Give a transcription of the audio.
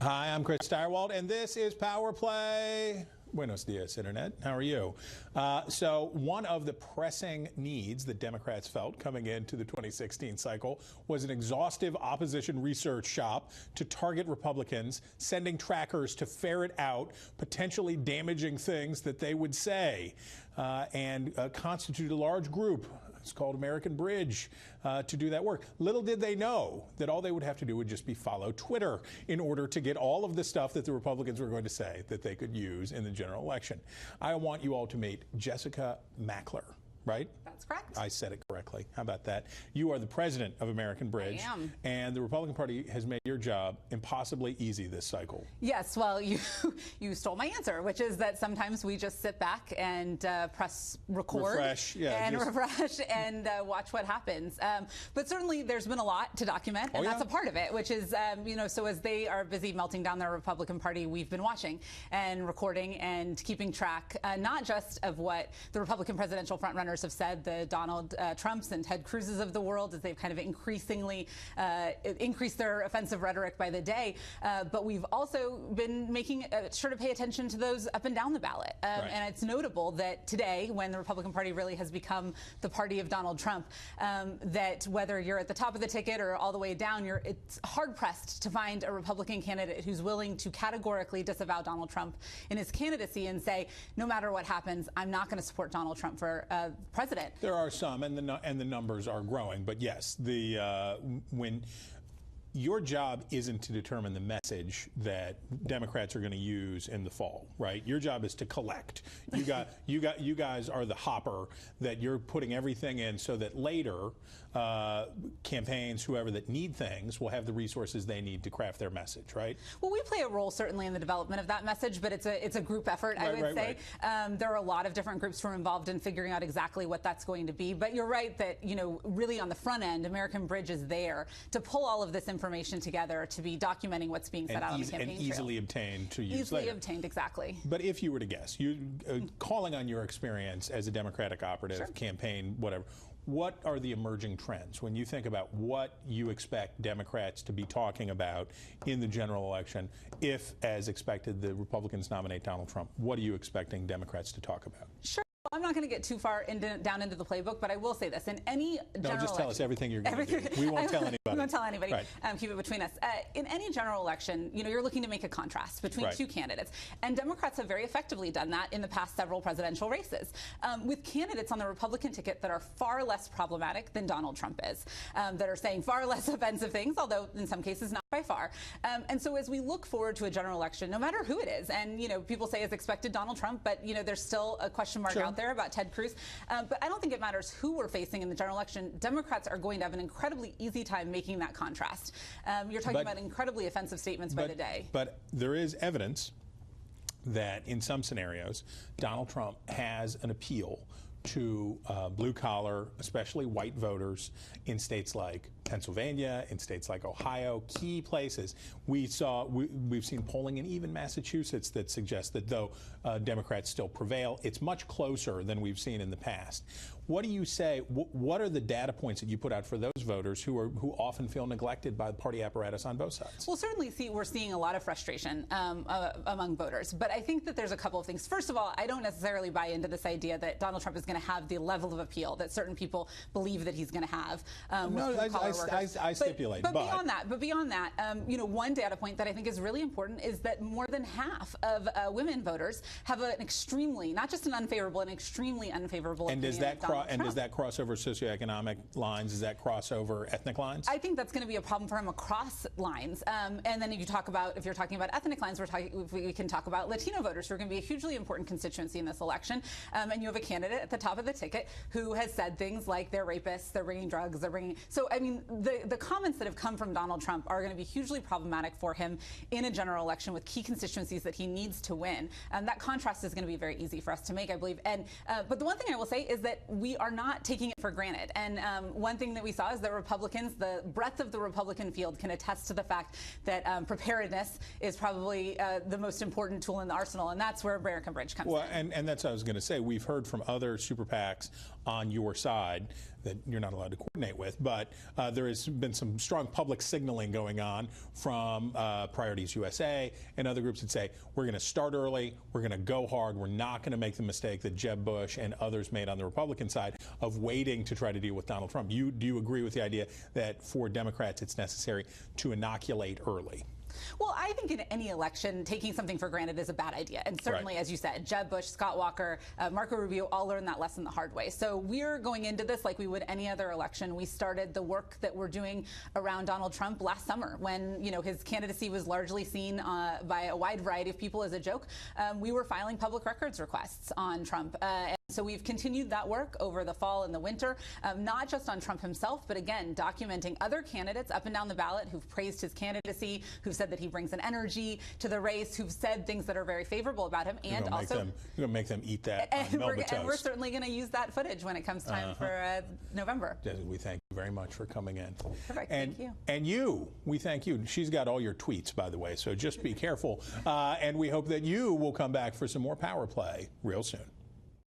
Hi, I'm Chris Steyerwalt, and this is Power Play. Buenos dias, Internet. How are you? So one of the pressing needs that Democrats felt coming into the 2016 cycle was an exhaustive opposition research shop to target Republicans, sending trackers to ferret out potentially damaging things that they would say, and constitute a large group. It's called American Bridge to do that work. Little did they know that all they would have to do would just be follow Twitter in order to get all of the stuff that the Republicans were going to say that they could use in the general election. I want you all to meet Jessica Mackler, right? That's correct. I said it correctly. How about that? You are the president of American Bridge. I am. And the Republican Party has made your job impossibly easy this cycle. Yes, well, you stole my answer, which is that sometimes we just sit back and press record. Refresh, yeah. Refresh and watch what happens. But certainly there's been a lot to document, and that's a part of it, which is, so as they are busy melting down the Republican Party, we've been watching and recording and keeping track, not just of what the Republican presidential frontrunners have said, the Donald Trumps and Ted Cruzes of the world, as they've kind of increasingly increased their offensive rhetoric by the day. But we've also been making sure to pay attention to those up and down the ballot. Right. And it's notable that today, when the Republican Party really has become the party of Donald Trump, that whether you're at the top of the ticket or all the way down, it's hard-pressed to find a Republican candidate who's willing to categorically disavow Donald Trump in his candidacy and say, no matter what happens, I'm not going to support Donald Trump for president. There are some, and the numbers are growing. But yes, when your job isn't to determine the message that Democrats are going to use in the fall, right? Your job is to collect. You guys are the hopper that you're putting everything in so that later campaigns, whoever that need things, will have the resources they need to craft their message, right? Well, we play a role certainly in the development of that message, but it's a group effort, I would say. Right. There are a lot of different groups who are involved in figuring out exactly what that's going to be. But you're right that, really on the front end, American Bridge is there to pull all of this information together to be documenting what's being said out on the campaign trail. And easily obtained to use Easily later. Obtained, exactly. But if you were to guess, calling on your experience as a Democratic operative, sure, campaign, whatever, what are the emerging trends when you think about what you expect Democrats to be talking about in the general election if, as expected, the Republicans nominate Donald Trump? What are you expecting Democrats to talk about? Sure. I'm not going to get too far down into the playbook, but I will say this. In any general just tell us everything you're going to do. We won't tell anybody. We won't tell anybody. Right. Keep it between us. In any general election, you're looking to make a contrast between right, two candidates. And Democrats have very effectively done that in the past several presidential races, with candidates on the Republican ticket that are far less problematic than Donald Trump is, that are saying far less offensive things, although in some cases not by far. And so as we look forward to a general election, no matter who it is, and people say as expected Donald Trump, but there's still a question mark sure, out there about Ted Cruz. But I don't think it matters who we're facing in the general election. Democrats are going to have an incredibly easy time making that contrast. You're talking about incredibly offensive statements by the day. But there is evidence that in some scenarios, Donald Trump has an appeal to blue-collar, especially white voters in states like Pennsylvania, in states like Ohio, key places. We've seen polling in even Massachusetts that suggests that though Democrats still prevail, it's much closer than we've seen in the past. What do you say? What are the data points that you put out for those voters who often feel neglected by the party apparatus on both sides? Well, certainly we're seeing a lot of frustration among voters, but I think that there's a couple of things. First of all, I don't necessarily buy into this idea that Donald Trump is going to have the level of appeal that certain people believe that he's going to have. No, I stipulate. But beyond that, one data point that I think is really important is that more than half of women voters have an extremely, not just an unfavorable, an extremely unfavorable opinion. Does that cross over socioeconomic lines? Does that cross over ethnic lines? I think that's going to be a problem for him across lines. And then if you're talking about ethnic lines, we can talk about Latino voters who are going to be a hugely important constituency in this election. And you have a candidate at the top of the ticket who has said things like they're rapists, they're bringing drugs, they're bringing. So I mean, the comments that have come from Donald Trump are going to be hugely problematic for him in a general election with key constituencies that he needs to win. That contrast is going to be very easy for us to make, I believe. And but the one thing I will say is that we are not taking it for granted. And one thing that we saw is that Republicans, the breadth of the Republican field, can attest to the fact that preparedness is probably the most important tool in the arsenal, and that's where American Bridge comes in. Well, and that's what I was going to say. We've heard from other super PACs on your side that you're not allowed to coordinate with, but there has been some strong public signaling going on from Priorities USA and other groups that say we're going to start early, we're going to go hard, we're not going to make the mistake that Jeb Bush and others made on the Republican side of waiting to try to deal with Donald Trump. Do you agree with the idea that for Democrats it's necessary to inoculate early? Well, I think in any election, taking something for granted is a bad idea. And certainly, as you said, Jeb Bush, Scott Walker, Marco Rubio all learned that lesson the hard way. So we're going into this like we would any other election. We started the work that we're doing around Donald Trump last summer when, his candidacy was largely seen by a wide variety of people as a joke. We were filing public records requests on Trump. So we've continued that work over the fall and the winter, not just on Trump himself, but again, documenting other candidates up and down the ballot who've praised his candidacy, who've said that he brings an energy to the race, who've said things that are very favorable about him, and also you're going to make them eat that and Melba toast. And we're certainly going to use that footage when it comes time for November. We thank you very much for coming in. Perfect. And, thank you. And we thank you. She's got all your tweets, by the way, so just be careful. And we hope that you will come back for some more Power Play real soon.